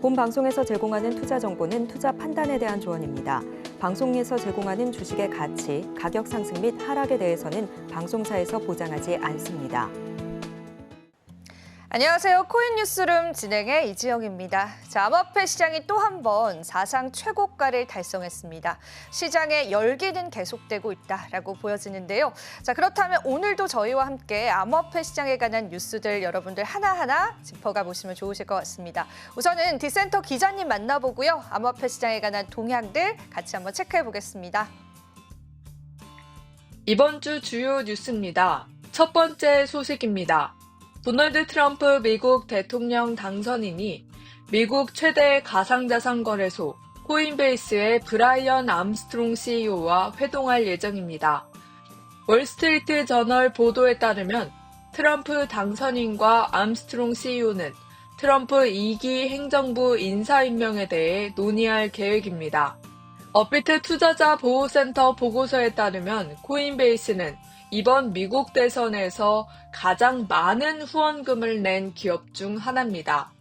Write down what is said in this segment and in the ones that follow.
본 방송에서 제공하는 투자 정보는 투자 판단에 대한 조언입니다. 방송에서 제공하는 주식의 가치, 가격 상승 및 하락에 대해서는 방송사에서 보장하지 않습니다. 안녕하세요. 코인 뉴스룸 진행의 이지영입니다. 자, 암호화폐 시장이 또 한 번 사상 최고가를 달성했습니다. 시장의 열기는 계속되고 있다라고 보여지는데요. 자, 그렇다면 오늘도 저희와 함께 암호화폐 시장에 관한 뉴스들 여러분들 하나하나 짚어가 보시면 좋으실 것 같습니다. 우선은 디센터 기자님 만나보고요. 암호화폐 시장에 관한 동향들 같이 한번 체크해 보겠습니다. 이번 주 주요 뉴스입니다. 첫 번째 소식입니다. 도널드 트럼프 미국 대통령 당선인이 미국 최대 가상자산 거래소 코인베이스의 브라이언 암스트롱 CEO와 회동할 예정입니다. 월스트리트 저널 보도에 따르면 트럼프 당선인과 암스트롱 CEO는 트럼프 2기 행정부 인사 임명에 대해 논의할 계획입니다. 업비트 투자자 보호센터 보고서에 따르면 코인베이스는 이번 미국 대선에서 가장 많은 후원금을 낸 기업 중 하나입니다.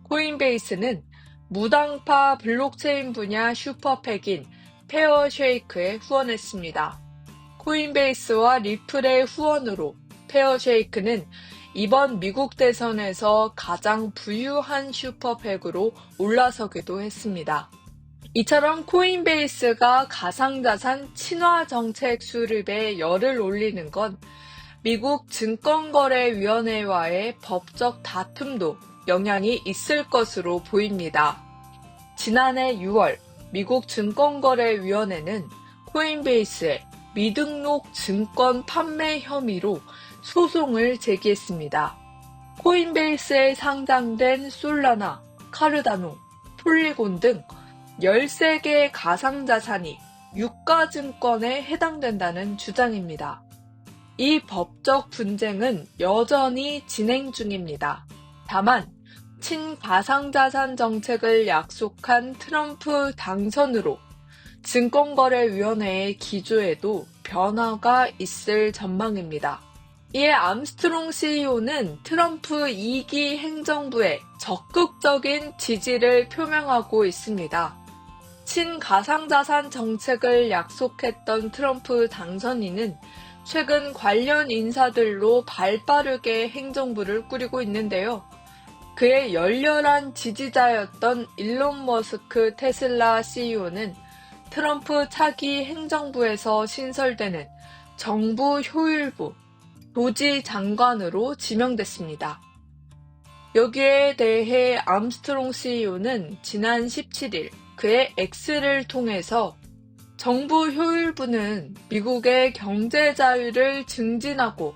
코인베이스는 무당파 블록체인 분야 슈퍼팩인 페어쉐이크에 후원했습니다. 코인베이스와 리플의 후원으로 페어쉐이크는 이번 미국 대선에서 가장 부유한 슈퍼팩으로 올라서기도 했습니다. 이처럼 코인베이스가 가상자산 친화 정책 수립에 열을 올리는 건 미국 증권거래위원회와의 법적 다툼도 영향이 있을 것으로 보입니다. 지난해 6월 미국 증권거래위원회는 코인베이스의 미등록 증권 판매 혐의로 소송을 제기했습니다. 코인베이스에 상장된 솔라나, 카르다노, 폴리곤 등 13개의 가상자산이 유가증권에 해당된다는 주장입니다. 이 법적 분쟁은 여전히 진행 중입니다. 다만 친가상자산 정책을 약속한 트럼프 당선으로 증권거래위원회의 기조에도 변화가 있을 전망입니다. 이에 암스트롱 CEO는 트럼프 2기 행정부에 적극적인 지지를 표명하고 있습니다. 친가상자산 정책을 약속했던 트럼프 당선인은 최근 관련 인사들로 발빠르게 행정부를 꾸리고 있는데요. 그의 열렬한 지지자였던 일론 머스크 테슬라 CEO는 트럼프 차기 행정부에서 신설되는 정부 효율부, 도지 장관으로 지명됐습니다. 여기에 대해 암스트롱 CEO는 지난 17일 그의 X를 통해서 정부 효율부는 미국의 경제 자유를 증진하고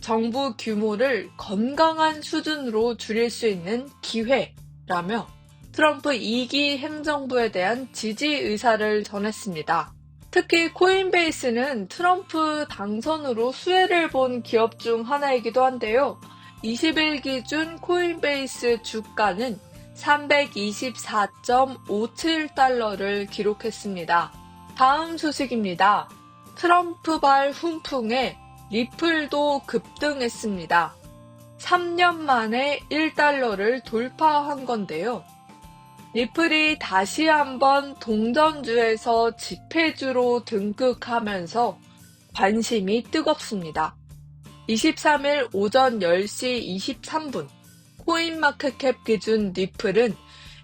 정부 규모를 건강한 수준으로 줄일 수 있는 기회라며 트럼프 2기 행정부에 대한 지지 의사를 전했습니다. 특히 코인베이스는 트럼프 당선으로 수혜를 본 기업 중 하나이기도 한데요. 20일 기준 코인베이스 주가는 324.57달러를 기록했습니다. 다음 소식입니다. 트럼프발 훈풍에 리플도 급등했습니다. 3년 만에 1달러를 돌파한 건데요. 리플이 다시 한번 동전주에서 지폐주로 등극하면서 관심이 뜨겁습니다. 23일 오전 10시 23분 코인마켓캡 기준 리플은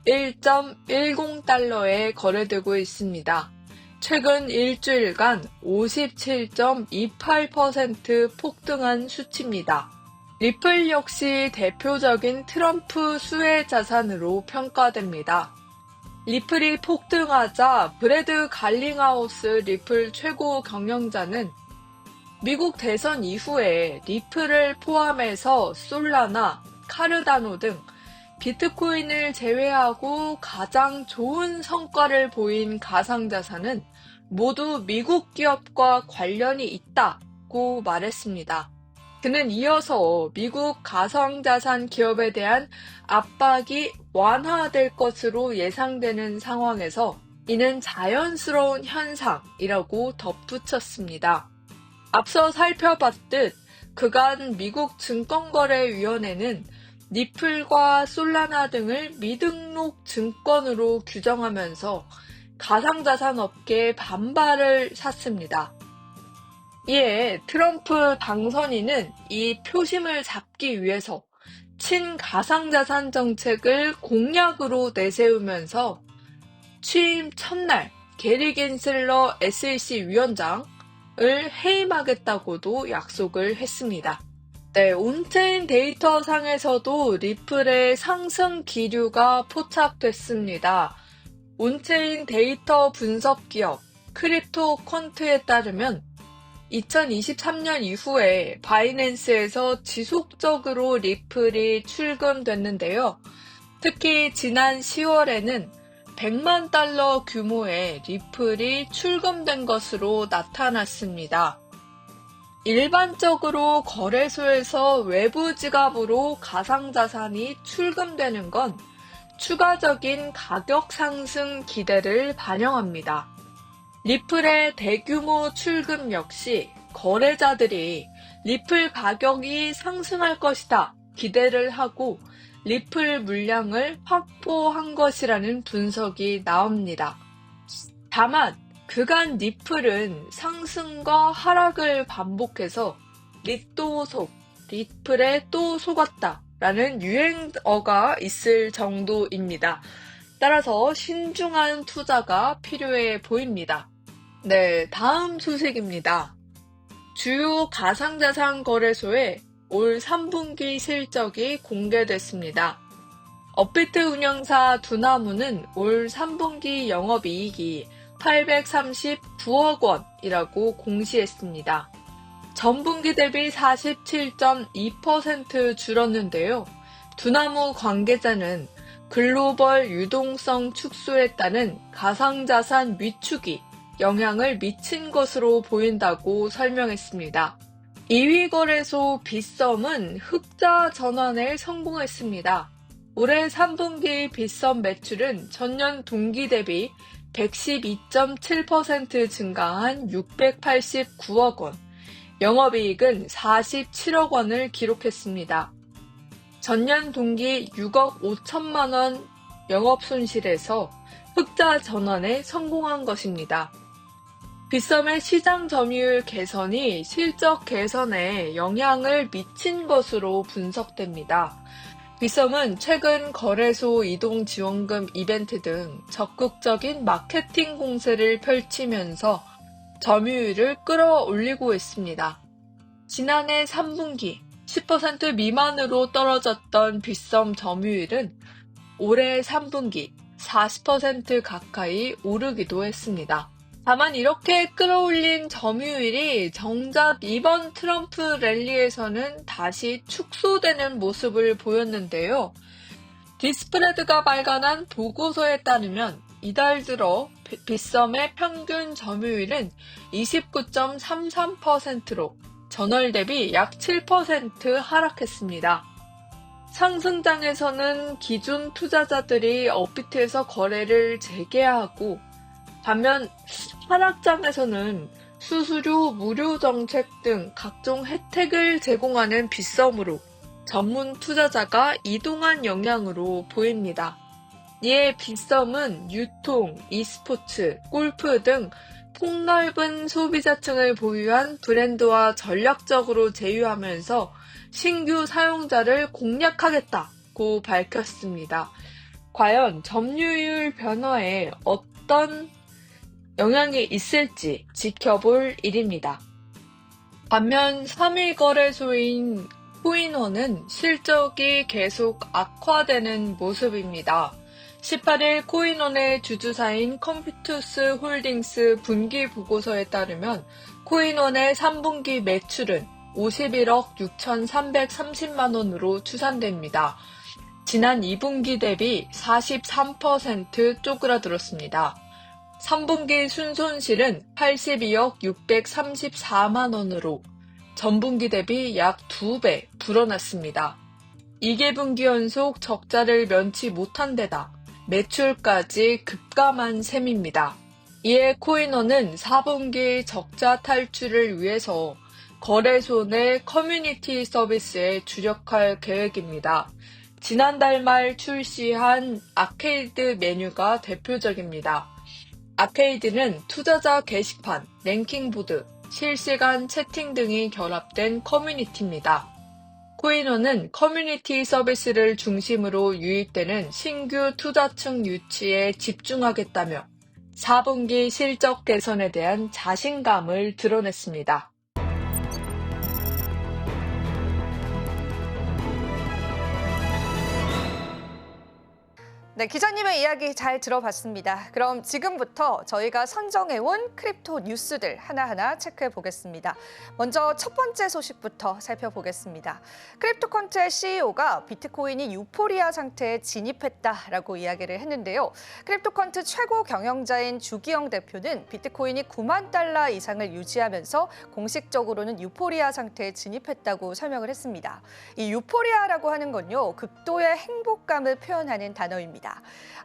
1.10달러에 거래되고 있습니다. 최근 일주일간 57.28% 폭등한 수치입니다. 리플 역시 대표적인 트럼프 수혜 자산으로 평가됩니다. 리플이 폭등하자 브래드 갈링하우스 리플 최고 경영자는 미국 대선 이후에 리플을 포함해서 솔라나, 카르다노 등 비트코인을 제외하고 가장 좋은 성과를 보인 가상자산은 모두 미국 기업과 관련이 있다고 말했습니다. 그는 이어서 미국 가상자산 기업에 대한 압박이 완화될 것으로 예상되는 상황에서 이는 자연스러운 현상이라고 덧붙였습니다. 앞서 살펴봤듯 그간 미국 증권거래위원회는 리플과 솔라나 등을 미등록 증권으로 규정하면서 가상자산업계의 반발을 샀습니다. 이에 트럼프 당선인은 이 표심을 잡기 위해서 친가상자산 정책을 공약으로 내세우면서 취임 첫날 게리 겐슬러 SEC 위원장을 해임하겠다고도 약속을 했습니다. 네, 온체인 데이터 상에서도 리플의 상승 기류가 포착됐습니다. 온체인 데이터 분석 기업 크립토퀀트에 따르면 2023년 이후에 바이낸스에서 지속적으로 리플이 출금됐는데요. 특히 지난 10월에는 100만 달러 규모의 리플이 출금된 것으로 나타났습니다. 일반적으로 거래소에서 외부 지갑으로 가상자산이 출금되는 건 추가적인 가격 상승 기대를 반영합니다. 리플의 대규모 출금 역시 거래자들이 리플 가격이 상승할 것이다 기대를 하고 리플 물량을 확보한 것이라는 분석이 나옵니다. 다만 그간 리플은 상승과 하락을 반복해서 릿도 속, 리플에 또 속았다 라는 유행어가 있을 정도입니다. 따라서 신중한 투자가 필요해 보입니다. 네, 다음 소식입니다. 주요 가상자산 거래소의 올 3분기 실적이 공개됐습니다. 업비트 운영사 두나무는 올 3분기 영업이익이 839억 원이라고 공시했습니다. 전분기 대비 47.2% 줄었는데요. 두나무 관계자는 글로벌 유동성 축소에 따른 가상자산 위축이 영향을 미친 것으로 보인다고 설명했습니다. 2위 거래소 빗썸은 흑자 전환에 성공했습니다. 올해 3분기 빗썸 매출은 전년 동기 대비 112.7% 증가한 689억 원, 영업이익은 47억 원을 기록했습니다. 전년 동기 6억 5천만 원 영업손실에서 흑자 전환에 성공한 것입니다. 빗썸의 시장 점유율 개선이 실적 개선에 영향을 미친 것으로 분석됩니다. 빗썸은 최근 거래소 이동 지원금 이벤트 등 적극적인 마케팅 공세를 펼치면서 점유율을 끌어올리고 있습니다. 지난해 3분기 10% 미만으로 떨어졌던 빗썸 점유율은 올해 3분기 40% 가까이 오르기도 했습니다. 다만 이렇게 끌어올린 점유율이 정작 이번 트럼프 랠리에서는 다시 축소되는 모습을 보였는데요. 디스프레드가 발간한 보고서에 따르면 이달 들어 빗썸의 평균 점유율은 29.33%로 전월 대비 약 7% 하락했습니다. 상승장에서는 기존 투자자들이 업비트에서 거래를 재개하고 반면 하락장에서는 수수료 무료 정책 등 각종 혜택을 제공하는 빗썸으로 전문 투자자가 이동한 영향으로 보입니다. 이에 빗썸은 유통, e스포츠, 골프 등 폭넓은 소비자층을 보유한 브랜드와 전략적으로 제휴하면서 신규 사용자를 공략하겠다고 밝혔습니다. 과연 점유율 변화에 어떤 영향이 있을지 지켜볼 일입니다. 반면 3위 거래소인 코인원은 실적이 계속 악화되는 모습입니다. 18일 코인원의 주주사인 컴퓨투스 홀딩스 분기 보고서에 따르면 코인원의 3분기 매출은 51억 6,330만 원으로 추산됩니다. 지난 2분기 대비 43% 쪼그라들었습니다. 3분기 순손실은 82억 634만 원으로 전분기 대비 약 2배 불어났습니다. 2개분기 연속 적자를 면치 못한 데다 매출까지 급감한 셈입니다. 이에 코인원은 4분기 적자 탈출을 위해서 거래소 내 커뮤니티 서비스에 주력할 계획입니다. 지난달 말 출시한 아케이드 메뉴가 대표적입니다. 아케이드는 투자자 게시판, 랭킹보드, 실시간 채팅 등이 결합된 커뮤니티입니다. 코인원은 커뮤니티 서비스를 중심으로 유입되는 신규 투자층 유치에 집중하겠다며 4분기 실적 개선에 대한 자신감을 드러냈습니다. 네, 기자님의 이야기 잘 들어봤습니다. 그럼 지금부터 저희가 선정해온 크립토 뉴스들 하나하나 체크해 보겠습니다. 먼저 첫 번째 소식부터 살펴보겠습니다. 크립토컨트의 CEO가 비트코인이 유포리아 상태에 진입했다라고 이야기를 했는데요. 크립토컨트 최고 경영자인 주기영 대표는 비트코인이 9만 달러 이상을 유지하면서 공식적으로는 유포리아 상태에 진입했다고 설명을 했습니다. 이 유포리아라고 하는 건요, 극도의 행복감을 표현하는 단어입니다.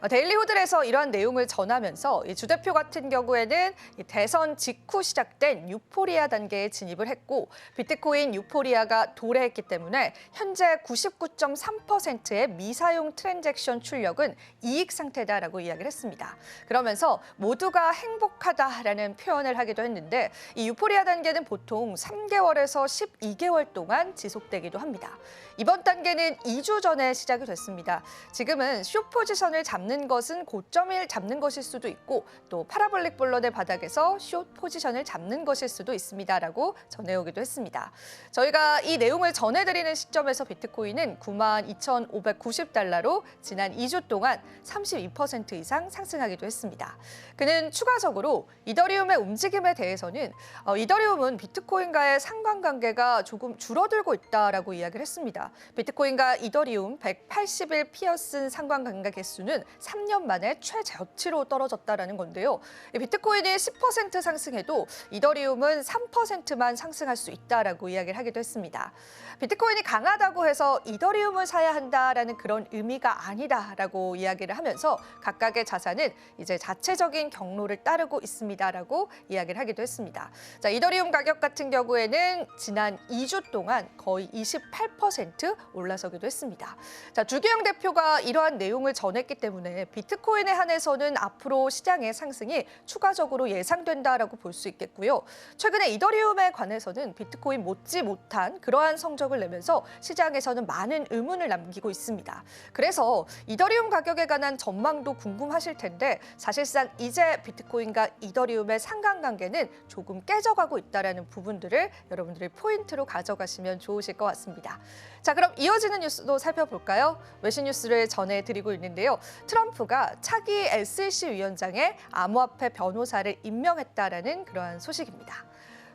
데일리 호들에서 이러한 내용을 전하면서 주 대표 같은 경우에는 대선 직후 시작된 유포리아 단계에 진입을 했고 비트코인 유포리아가 도래했기 때문에 현재 99.3%의 미사용 트랜잭션 출력은 이익 상태다라고 이야기를 했습니다. 그러면서 모두가 행복하다라는 표현을 하기도 했는데 이 유포리아 단계는 보통 3개월에서 12개월 동안 지속되기도 합니다. 이번 단계는 2주 전에 시작이 됐습니다. 지금은 숏 포지션을 잡는 것은 고점을 잡는 것일 수도 있고 또 파라볼릭 본론의 바닥에서 숏 포지션을 잡는 것일 수도 있습니다라고 전해오기도 했습니다. 저희가 이 내용을 전해드리는 시점에서 비트코인은 92,590달러로 지난 2주 동안 32% 이상 상승하기도 했습니다. 그는 추가적으로 이더리움의 움직임에 대해서는 이더리움은 비트코인과의 상관관계가 조금 줄어들고 있다라고 이야기를 했습니다. 비트코인과 이더리움 180일 피어슨 상관관계 개수는 3년 만에 최저치로 떨어졌다라는 건데요. 비트코인이 10% 상승해도 이더리움은 3%만 상승할 수 있다라고 이야기를 하기도 했습니다. 비트코인이 강하다고 해서 이더리움을 사야 한다라는 그런 의미가 아니다라고 이야기를 하면서 각각의 자산은 이제 자체적인 경로를 따르고 있습니다라고 이야기를 하기도 했습니다. 자, 이더리움 가격 같은 경우에는 지난 2주 동안 거의 28% 올라서기도 했습니다. 자, 주기영 대표가 이러한 내용을 전했기 때문에 비트코인에 한해서는 앞으로 시장의 상승이 추가적으로 예상된다라고 볼 수 있겠고요. 최근에 이더리움에 관해서는 비트코인 못지 못한 그러한 성적을 내면서 시장에서는 많은 의문을 남기고 있습니다. 그래서 이더리움 가격에 관한 전망도 궁금하실 텐데 사실상 이제 비트코인과 이더리움의 상관관계는 조금 깨져가고 있다는 부분들을 여러분들이 포인트로 가져가시면 좋으실 것 같습니다. 자, 그럼 이어지는 뉴스도 살펴볼까요? 외신 뉴스를 전해드리고 있는데요. 트럼프가 차기 SEC 위원장에 암호화폐 변호사를 임명했다라는 그러한 소식입니다.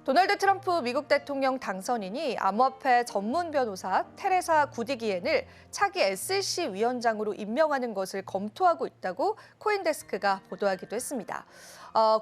도널드 트럼프 미국 대통령 당선인이 암호화폐 전문 변호사 테레사 구디기엔을 차기 SEC 위원장으로 임명하는 것을 검토하고 있다고 코인데스크가 보도하기도 했습니다.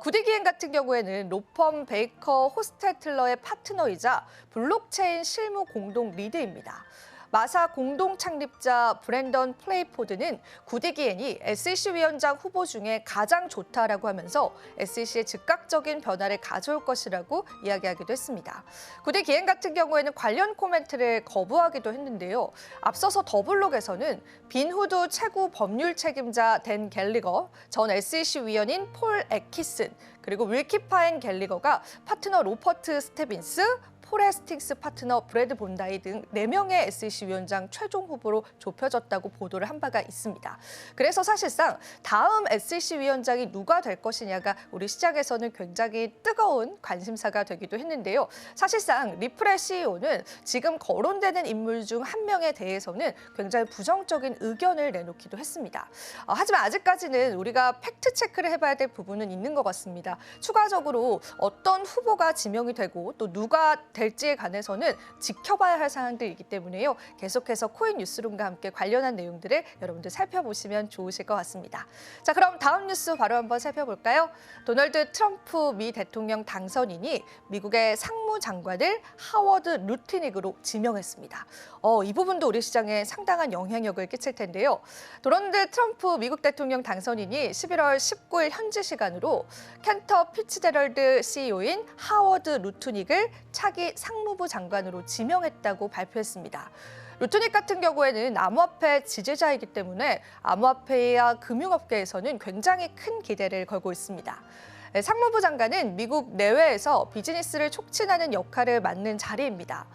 구디기엔 같은 경우에는 로펌 베이커 호스테틀러의 파트너이자 블록체인 실무 공동 리드입니다. 마사 공동 창립자 브랜던 플레이포드는 구디기엔이 SEC 위원장 후보 중에 가장 좋다라고 하면서 SEC의 즉각적인 변화를 가져올 것이라고 이야기하기도 했습니다. 구디기엔 같은 경우에는 관련 코멘트를 거부하기도 했는데요. 앞서서 더블록에서는 빈 후드 최고 법률 책임자 댄 갤리거, 전 SEC 위원인 폴 애키슨, 그리고 윌키파인 갤리거가 파트너 로퍼트 스테빈스, 포레스틱스 파트너 브래드 본다이 등 4명의 SEC 위원장 최종 후보로 좁혀졌다고 보도를 한 바가 있습니다. 그래서 사실상 다음 SEC 위원장이 누가 될 것이냐가 우리 시장에서는 굉장히 뜨거운 관심사가 되기도 했는데요. 사실상 리플의 CEO는 지금 거론되는 인물 중 한 명에 대해서는 굉장히 부정적인 의견을 내놓기도 했습니다. 하지만 아직까지는 우리가 팩트 체크를 해봐야 될 부분은 있는 것 같습니다. 추가적으로 어떤 후보가 지명이 되고 또 누가 될지에 관해서는 지켜봐야 할 사항들이기 때문에요. 계속해서 코인 뉴스룸과 함께 관련한 내용들을 여러분들 살펴보시면 좋으실 것 같습니다. 자, 그럼 다음 뉴스 바로 한번 살펴볼까요? 도널드 트럼프 미 대통령 당선인이 미국의 상무장관을 하워드 루트닉으로 지명했습니다. 이 부분도 우리 시장에 상당한 영향력을 끼칠 텐데요. 도널드 트럼프 미국 대통령 당선인이 11월 19일 현지 시간으로 켄터 피츠제럴드 CEO인 하워드 루트닉을 차기 상무부 장관으로 지명했다고 발표했습니다. 루트닉 같은 경우에는 암호화폐 지지자이기 때문에 암호화폐와 금융업계에서는 굉장히 큰 기대를 걸고 있습니다. 상무부 장관은 미국 내외에서 비즈니스를 촉진하는 역할을 맡는 자리입니다.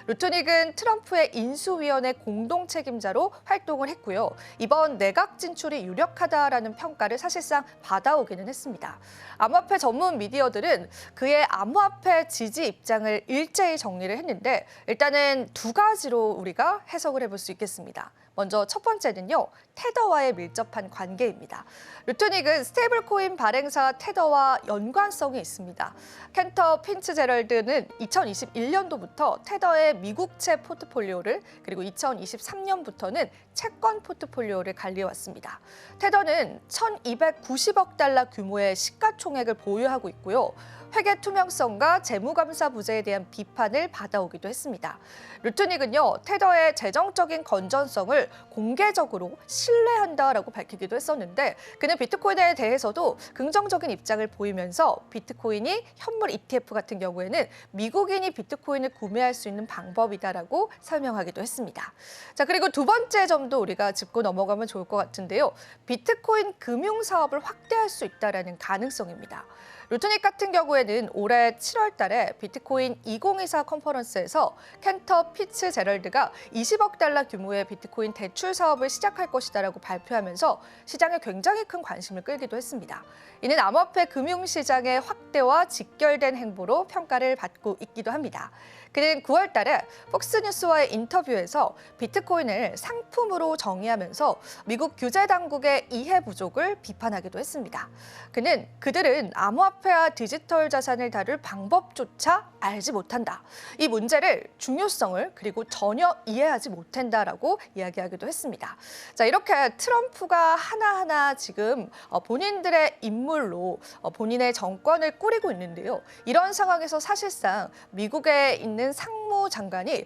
루트닉은 트럼프의 인수위원회 공동 책임자로 활동을 했고요. 이번 내각 진출이 유력하다라는 평가를 사실상 받아오기는 했습니다. 암호화폐 전문 미디어들은 그의 암호화폐 지지 입장을 일제히 정리를 했는데 일단은 두 가지로 우리가 해석을 해볼 수 있겠습니다. 먼저 첫 번째는요, 테더와의 밀접한 관계입니다. 루트닉은 스테이블 코인 발행사 테더와 연관성이 있습니다. 켄터 핀츠제럴드는 2021년도부터 테더의 미국채 포트폴리오를 그리고 2023년부터는 채권 포트폴리오를 관리해왔습니다. 테더는 1,290억 달러 규모의 시가총액을 보유하고 있고요. 회계 투명성과 재무감사 부재에 대한 비판을 받아오기도 했습니다. 루트닉은요, 테더의 재정적인 건전성을 공개적으로 신뢰한다라고 밝히기도 했었는데 그는 비트코인에 대해서도 긍정적인 입장을 보이면서 비트코인이 현물 ETF 같은 경우에는 미국인이 비트코인을 구매할 수 있는 방법이다라고 설명하기도 했습니다. 자, 그리고 두 번째 점도 우리가 짚고 넘어가면 좋을 것 같은데요. 비트코인 금융 사업을 확대할 수 있다라는 가능성입니다. 루트닉 같은 경우에는 올해 7월 달에 비트코인 2024 컨퍼런스에서 켄터 피츠제럴드가 20억 달러 규모의 비트코인 대출 사업을 시작할 것이다라고 발표하면서 시장에 굉장히 큰 관심을 끌기도 했습니다. 이는 암호화폐 금융시장의 확대와 직결된 행보로 평가를 받고 있기도 합니다. 그는 9월 달에 폭스뉴스와의 인터뷰에서 비트코인을 상품으로 정의하면서 미국 규제 당국의 이해 부족을 비판하기도 했습니다. 그는 그들은 암호화폐와 디지털 자산을 다룰 방법조차 알지 못한다. 이 문제를 중요성을 그리고 전혀 이해하지 못한다라고 이야기하기도 했습니다. 자, 이렇게 트럼프가 하나하나 지금 본인들의 인물로 본인의 정권을 꾸리고 있는데요. 이런 상황에서 사실상 미국에 있는 상무장관이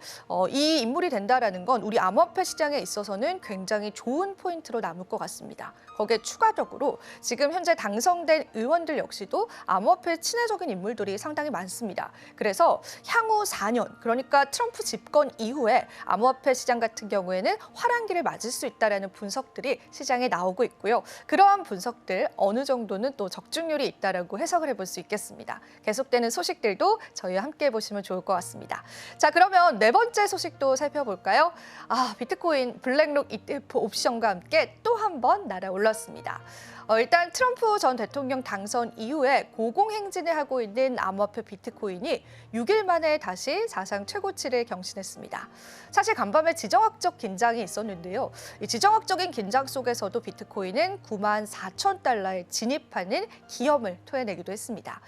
이 인물이 된다라는 건 우리 암호화폐 시장에 있어서는 굉장히 좋은 포인트로 남을 것 같습니다. 거기에 추가적으로 지금 현재 당선된 의원들 역시도 암호화폐 친화적인 인물들이 상당히 많습니다. 그래서 향후 4년, 그러니까 트럼프 집권 이후에 암호화폐 시장 같은 경우에는 화랑기를 맞을 수 있다는 분석들이 시장에 나오고 있고요. 그러한 분석들 어느 정도는 또 적중률이 있다라고 해석을 해볼 수 있겠습니다. 계속되는 소식들도 저희와 함께 보시면 좋을 것 같습니다. 자, 그러면 네 번째 소식도 살펴볼까요? 비트코인 블랙록 ETF 옵션과 함께 또 한 번 날아올랐습니다. 일단 트럼프 전 대통령 당선 이후에 고공행진을 하고 있는 암호화폐 비트코인이 6일 만에 다시 사상 최고치를 경신했습니다. 사실 간밤에 지정학적 긴장이 있었는데요. 이 지정학적인 긴장 속에서도 비트코인은 94,000달러에 진입하는 기염을 토해내기도 했습니다.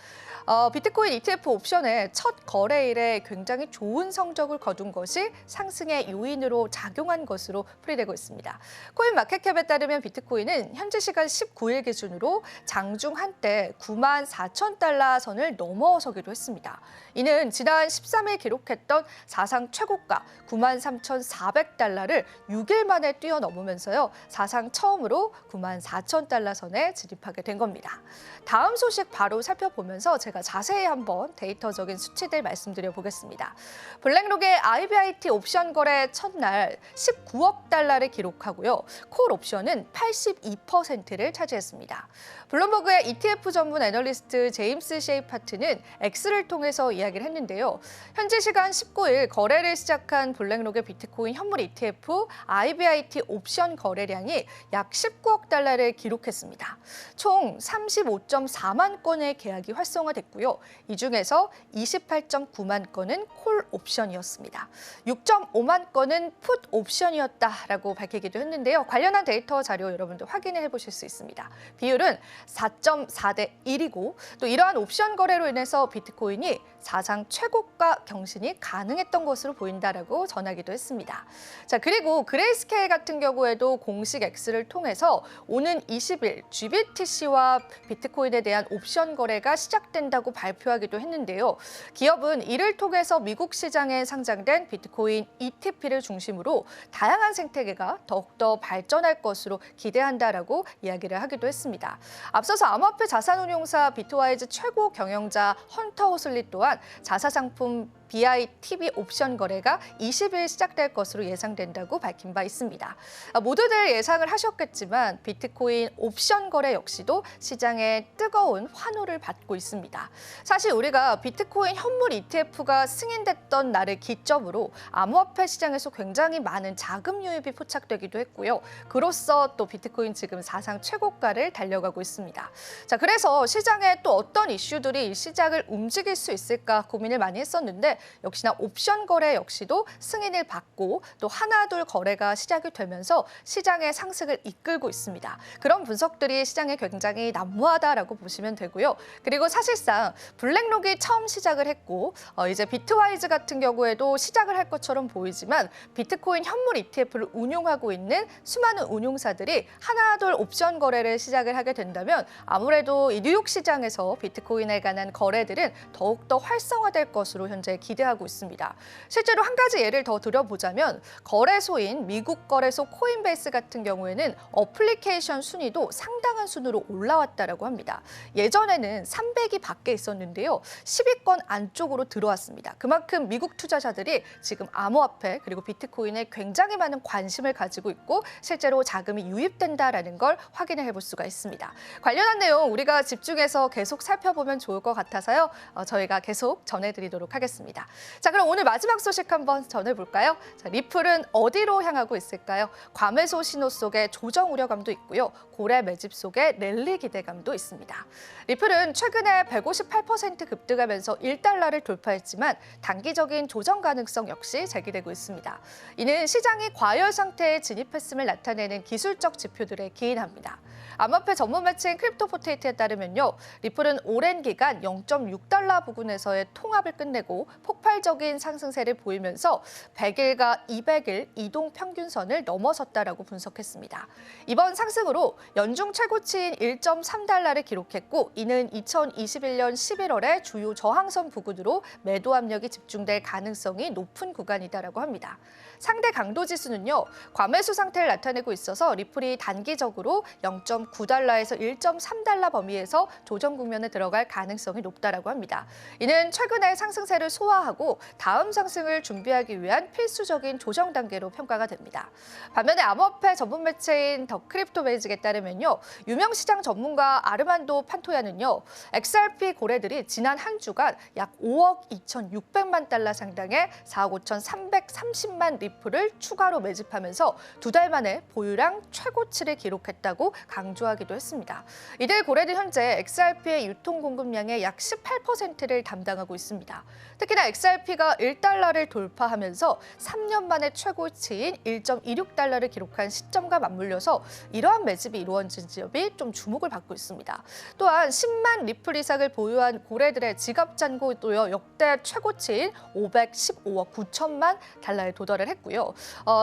비트코인 ETF 옵션의 첫 거래일에 굉장히 좋은 성적을 거둔 것이 상승의 요인으로 작용한 것으로 풀이되고 있습니다. 코인마켓캡에 따르면 비트코인은 현지 시간 19일 기준으로 장중 한때 94,000달러 선을 넘어서기도 했습니다. 이는 지난 13일 기록했던 사상 최고가 93,400달러를 6일 만에 뛰어넘으면서요. 사상 처음으로 94,000달러 선에 진입하게 된 겁니다. 다음 소식 바로 살펴보면서 제가 자세히 한번 데이터적인 수치들 말씀드려 보겠습니다. 블랙록의 IBIT 옵션 거래 첫날 19억 달러를 기록하고요. 콜 옵션은 82%를 차지했습니다. 블룸버그의 ETF 전문 애널리스트 제임스 셰이파트는 X를 통해서 이야기를 했는데요. 현지 시간 19일 거래를 시작한 블랙록의 비트코인 현물 ETF IBIT 옵션 거래량이 약 19억 달러를 기록했습니다. 총 35.4만 건의 계약이 활성화됐고요. 이 중에서 28.9만 건은 콜 옵션이었습니다. 6.5만 건은 풋 옵션이었다라고 밝히기도 했는데요. 관련한 데이터 자료 여러분들 확인해 보실 수 있습니다. 비율은 4.4대 1이고 또 이러한 옵션 거래로 인해서 비트코인이 사상 최고가 경신이 가능했던 것으로 보인다라고 전하기도 했습니다. 자, 그리고 그레이스케일 같은 경우에도 공식 X를 통해서 오는 20일 GBTC와 비트코인에 대한 옵션 거래가 시작된다고 발표하기도 했는데요. 기업은 이를 통해서 앞서 미국 시장에 상장된 비트코인 ETP를 중심으로 다양한 생태계가 더욱더 발전할 것으로 기대한다라고 이야기를 하기도 했습니다. 앞서서 암호화폐 자산운용사 비트와이즈 최고 경영자 헌터 호슬리 또한 자사상품 BITB 옵션 거래가 20일 시작될 것으로 예상된다고 밝힌 바 있습니다. 모두들 예상을 하셨겠지만 비트코인 옵션 거래 역시도 시장에 뜨거운 환호를 받고 있습니다. 사실 우리가 비트코인 현물 ETF가 승인됐던 날을 기점으로 암호화폐 시장에서 굉장히 많은 자금 유입이 포착되기도 했고요. 그로써 또 비트코인 지금 사상 최고가를 달려가고 있습니다. 자, 그래서 시장에 또 어떤 이슈들이 이 시장을 움직일 수 있을까 고민을 많이 했었는데 역시나 옵션 거래 역시도 승인을 받고 또 하나둘 거래가 시작이 되면서 시장의 상승을 이끌고 있습니다. 그런 분석들이 시장에 굉장히 난무하다라고 보시면 되고요. 그리고 사실상 블랙록이 처음 시작을 했고 이제 비트와이즈 같은 경우에도 시작을 할 것처럼 보이지만 비트코인 현물 ETF를 운용하고 있는 수많은 운용사들이 하나둘 옵션 거래를 시작을 하게 된다면 아무래도 이 뉴욕 시장에서 비트코인에 관한 거래들은 더욱더 활성화될 것으로 현재 기대하고 있습니다. 실제로 한 가지 예를 더 들어보자면 거래소인 미국 거래소 코인베이스 같은 경우에는 어플리케이션 순위도 상당한 순으로 올라왔다라고 합니다. 예전에는 300위 밖에 있었는데요. 10위권 안쪽으로 들어왔습니다. 그만큼 미국 투자자들이 지금 암호화폐 그리고 비트코인에 굉장히 많은 관심을 가지고 있고 실제로 자금이 유입된다라는 걸 확인해 볼 수가 있습니다. 관련한 내용 우리가 집중해서 계속 살펴보면 좋을 것 같아서요. 저희가 계속 전해드리도록 하겠습니다. 자, 그럼 오늘 마지막 소식 한번 전해볼까요? 자, 리플은 어디로 향하고 있을까요? 과매수 신호 속에 조정 우려감도 있고요. 고래 매집 속에 랠리 기대감도 있습니다. 리플은 최근에 158% 급등하면서 1달러를 돌파했지만 단기적인 조정 가능성 역시 제기되고 있습니다. 이는 시장이 과열 상태에 진입했음을 나타내는 기술적 지표들에 기인합니다. 암호화폐 전문 매체인 크립토포테이트에 따르면요. 리플은 오랜 기간 0.6달러 부근에서의 통합을 끝내고 폭발적인 상승세를 보이면서 100일과 200일 이동 평균선을 넘어섰다라고 분석했습니다. 이번 상승으로 연중 최고치인 1.3달러를 기록했고 이는 2021년 11월에 주요 저항선 부근으로 매도 압력이 집중될 가능성이 높은 구간이다라고 합니다. 상대 강도 지수는요. 과매수 상태를 나타내고 있어서 리플이 단기적으로 0.9달러에서 1.3달러 범위에서 조정 국면에 들어갈 가능성이 높다라고 합니다. 이는 최근의 상승세를 소화하고 다음 상승을 준비하기 위한 필수적인 조정 단계로 평가가 됩니다. 반면에 암호화폐 전문 매체인 더 크립토 베이직에 따르면요. 유명 시장 전문가 아르만도 판토야는요. XRP 고래들이 지난 한 주간 약 5억 2,600만 달러 상당의 4억 5,330만 리플을 추가로 매집하면서 두 달 만에 보유량 최고치를 기록했다고 강조하기도 했습니다. 이들 고래들 현재 XRP의 유통 공급량의 약 18%를 담당하고 있습니다. 특히나 XRP가 1달러를 돌파하면서 3년 만에 최고치인 1.26달러를 기록한 시점과 맞물려서 이러한 매집이 이루어진 지점이 좀 주목을 받고 있습니다. 또한 10만 리플 이상을 보유한 고래들의 지갑 잔고도 역대 최고치인 515억 9천만 달러에 도달을 했고요.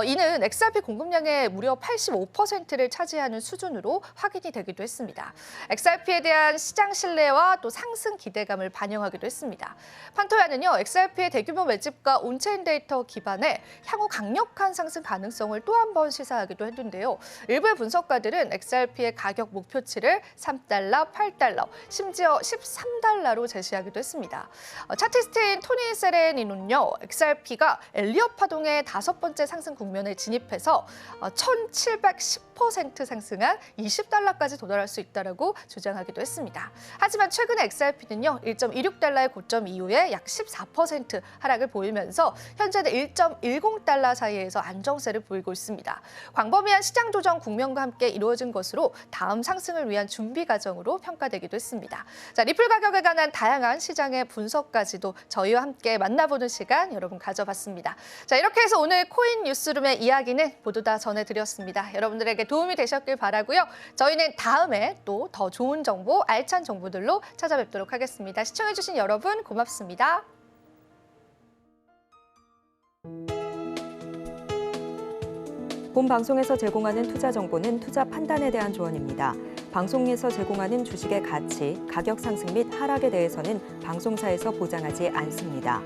이는 XRP 공급량의 무려 85%를 차지하는 수준으로 확인이 되기도 했습니다. XRP에 대한 시장 신뢰와 또 상승 기대감을 반영하기도 했습니다. 판토야는요, XRP의 대규모 매집과 온체인 데이터 기반에 향후 강력한 상승 가능성을 또 한 번 시사하기도 했는데요. 일부 분석가들은 XRP의 가격 목표치를 3달러, 8달러, 심지어 13달러로 제시하기도 했습니다. 차티스트인 토니 세레니는요, XRP가 엘리엇 파동의 5번째 상승 국면에 진입해서 1,710% 상승한 20달러까지 도달할 수 있다라고 주장하기도 했습니다. 하지만 최근에 XRP는요, 1.26달러의 고점 이후에 약 14% 하락을 보이면서 현재는 1.10달러 사이에서 안정세를 보이고 있습니다. 광범위한 시장 조정 국면과 함께 이루어진 것으로 다음 상승을 위한 준비 과정으로 평가되기도 했습니다. 자, 리플 가격에 관한 다양한 시장의 분석까지도 저희와 함께 만나보는 시간 여러분 가져봤습니다. 자, 이렇게 해서 오늘 코인 뉴스룸의 이야기는 모두 다 전해드렸습니다. 여러분들에게 도움이 되셨길 바라고요. 저희는 다음에 또 더 좋은 정보, 알찬 정보들로 찾아뵙도록 하겠습니다. 시청해주신 여러분 고맙습니다. 본 방송에서 제공하는 투자 정보는 투자 판단에 대한 조언입니다. 방송에서 제공하는 주식의 가치, 가격 상승 및 하락에 대해서는 방송사에서 보장하지 않습니다.